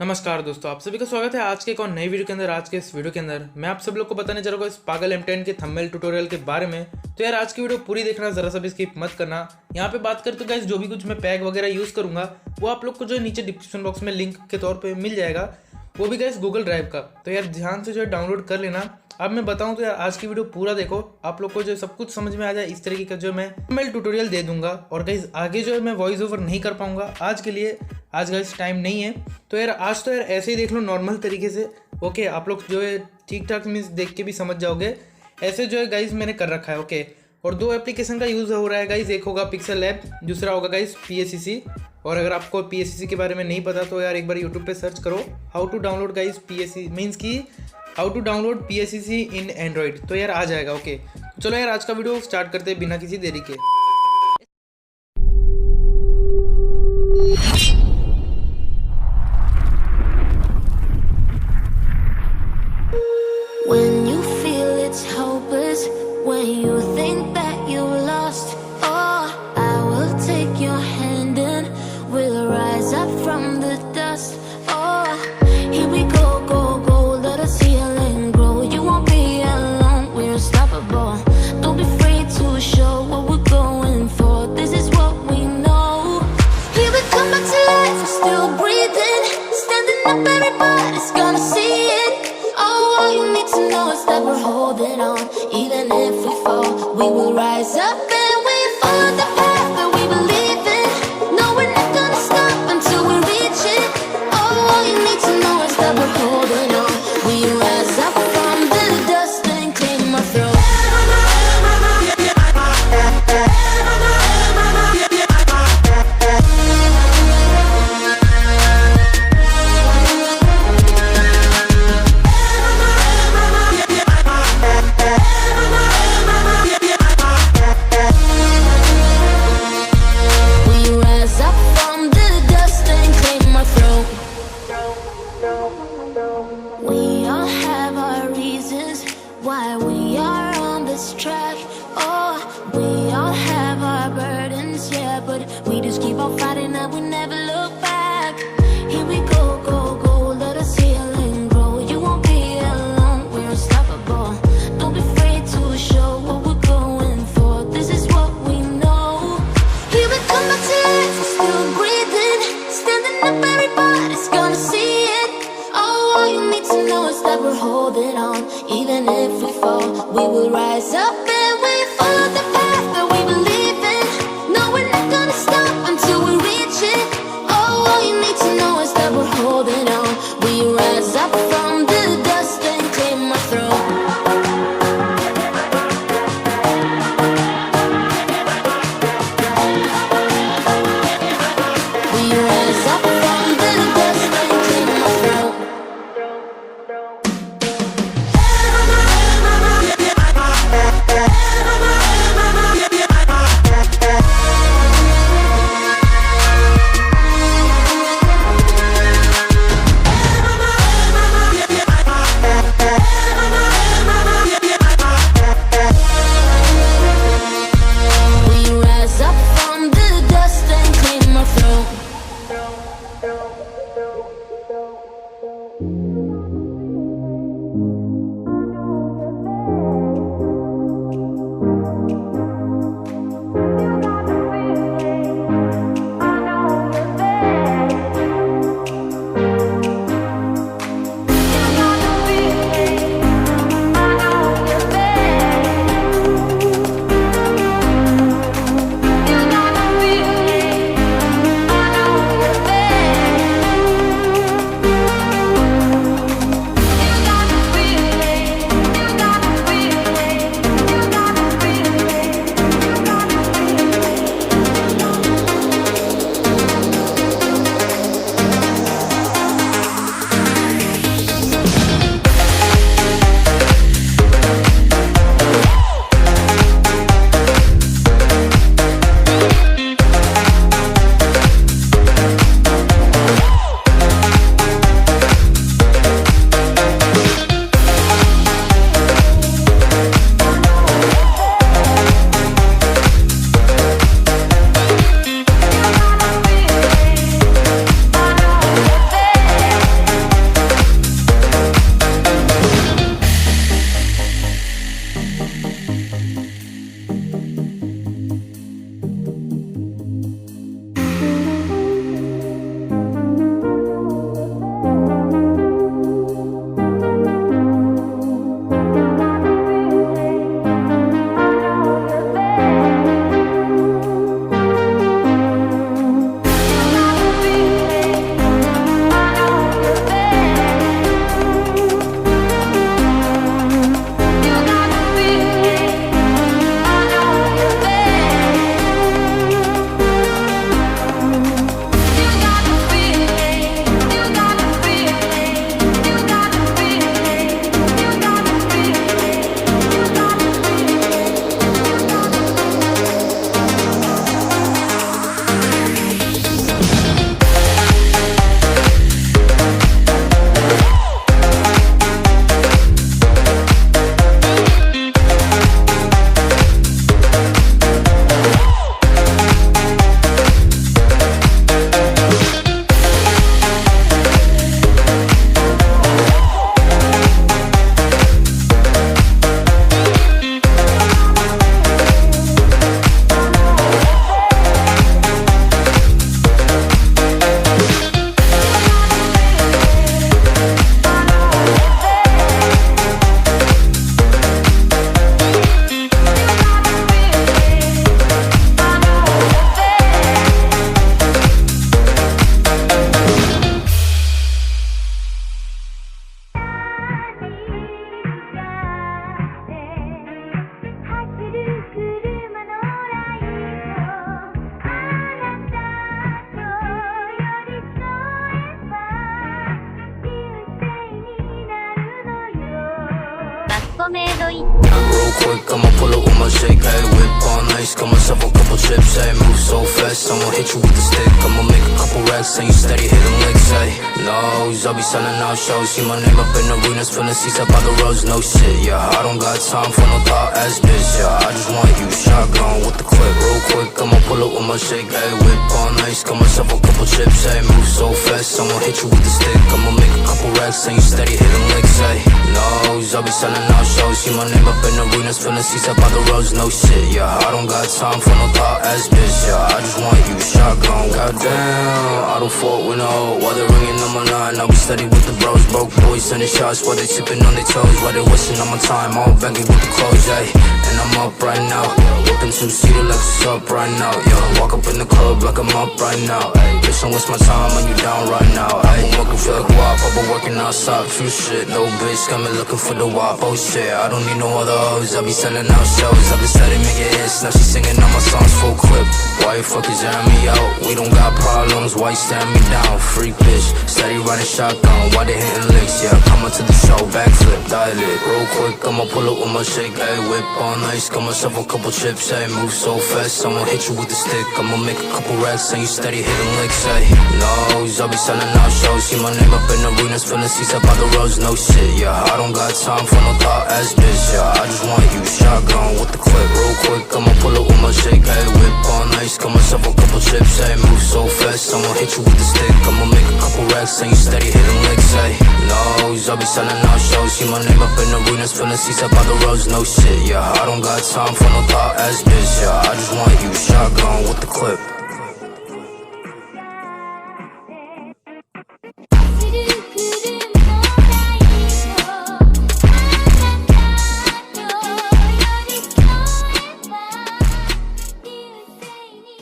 नमस्कार दोस्तों, आप सभी का स्वागत है आज के एक और नई वीडियो के अंदर। आज के इस वीडियो के अंदर मैं आप सब लोग को बताने जा रहा हूँ इस पागल M10 के थंबनेल ट्यूटोरियल के बारे में। तो यार आज की वीडियो पूरी देखना, जरा सा भी स्किप मत करना। यहाँ पे बात करते गाइस, जो भी कुछ मैं पैक वगैरह यूज़ करूँगा वो आप लोग को जो है नीचे डिस्क्रिप्शन बॉक्स में लिंक के तौर पर मिल जाएगा, वो भी गाइस गूगल ड्राइव का। तो यार ध्यान से जो है डाउनलोड कर लेना। अब मैं बताऊं तो यार आज की वीडियो पूरा देखो, आप लोग को जो सब कुछ समझ में आ जाए। इस तरीके का जो मैं थंबनेल ट्यूटोरियल दे दूंगा और गाइस आगे जो है मैं वॉइस ओवर नहीं कर पाऊंगा आज के लिए। आज गाइस टाइम नहीं है, तो यार आज तो यार ऐसे ही देख लो नॉर्मल तरीके से। ओके, आप लोग जो है ठीक ठाक मीन्स देख के भी समझ जाओगे। ऐसे जो है गाइस मैंने कर रखा है। ओके, और दो एप्लीकेशन का यूज़ हो रहा है गाइस, एक होगा पिक्सल लैब, दूसरा होगा गाइस PSCC। और अगर आपको PSCC के बारे में नहीं पता तो यार एक बार यूट्यूब पे सर्च करो how to download guys PSCC means की how to download PSCC in Android, तो यार आ जाएगा। ओके, चलो यार आज का वीडियो स्टार्ट करते हैं बिना किसी देरी के। When you feel it's hopeless, when you think that you lost, oh, I will take your hand and we'll rise up from the dust. Oh, here we go, go, go, let us heal and grow. You won't be alone, we're unstoppable. Don't be afraid to show what we're going for. This is what we know. Here we come back to life, we're still breathing, standing up, everybody's gonna see it. All you need to know is that we're holding on. Even if we fall, we will rise up and we follow the path that we believe in. No, we're not gonna stop until we reach it. All you need to know is that we're holding on. We rise up from the dust and claim our throne. We all have our reasons why we are on this track. Oh, we all have our burdens, yeah, but we just keep on fighting and we never look back. Here we go, go, go, let us heal and grow. You won't be alone, we're unstoppable. Don't be afraid to show what we're going for. This is what we know. Here we come back to life, we're still breathing, standing up, everybody's gonna see it. All you need to know is that we're holding on. Even if we fall, we will rise up and we follow the path that we believe in. No, we're not gonna stop until we reach it. All you need to know is that we're holding on. We rise up from the dust and claim our throne. We rise up from the dust and claim our throne. トメイドイン Real quick, I'ma pull up with my shake, hey, whip on ice, got myself a couple chips, hey, move so fast, I'ma hit you with the stick, I'ma make a couple racks, and you steady hitting licks, hey, no, I'll be selling out shows, see my name up in arenas, filling seats up by the roads, no shit, yeah, I don't got time for no thought ass bitch, yeah, I just want you shotgun with the clip, real quick, I'ma pull up with my shake, hey, whip on ice, got myself a couple chips, hey, move so fast, I'ma hit you with the stick, I'ma make a couple racks, and you steady hitting licks, hey, no, I'll be selling out shows, see my name up in arenas, filling seats up by the roads, no shit, yeah, I don't got time for no thought ass bitch, yeah, I just want you shotgun, goddamn, I don't fault with no, while they're ringing on my line, I'll be steady with the bros, broke boys sending shots, while they tipping on their toes, while they wasting on my time, all baggy with the clothes, ayy, and I'm up right now, whipping two-seater like what's up right now, yeah, walk up in the club like I'm up right now, ayy, bitch, don't waste my time when you down right now, ayy, I'm working for the guap, I've been working outside, few shit, no bitch, got me looking for the wop, oh shit, I don't need no other hoes, I be selling out shows, I be steady making hits, now she singing all my songs full clip, why you fuckers airing me out, we don't got problems, why you staring me down, freak bitch, steady riding shotgun, why they hitting licks, yeah, coming to the show, backflip, dial it, real quick, I'ma pull up with my shake, ayy, whip on ice, got myself a couple chips, ayy, move so fast, I'ma hit you with the stick, I'ma make a couple racks, and you steady hitting licks, ayy, no, I'll be selling out shows, see my name up in arenas, filling seats up by the roads, no shit, yeah, I don't got time for no thought ass bitch, yeah, I just want you shotgun with the clip, real quick, I'ma pull up with my shake, ayy, whip on ice, got myself a couple chips, ayy, move so fast, I'ma hit you with the stick, I'ma make a couple racks, and you steady hitting licks, ayy, no, I'll be selling out shows, see my name up in arenas, filling seats up by the roads, no shit, yeah, I don't got time for no thought ass bitch, yeah, I just want you shotgun with the clip.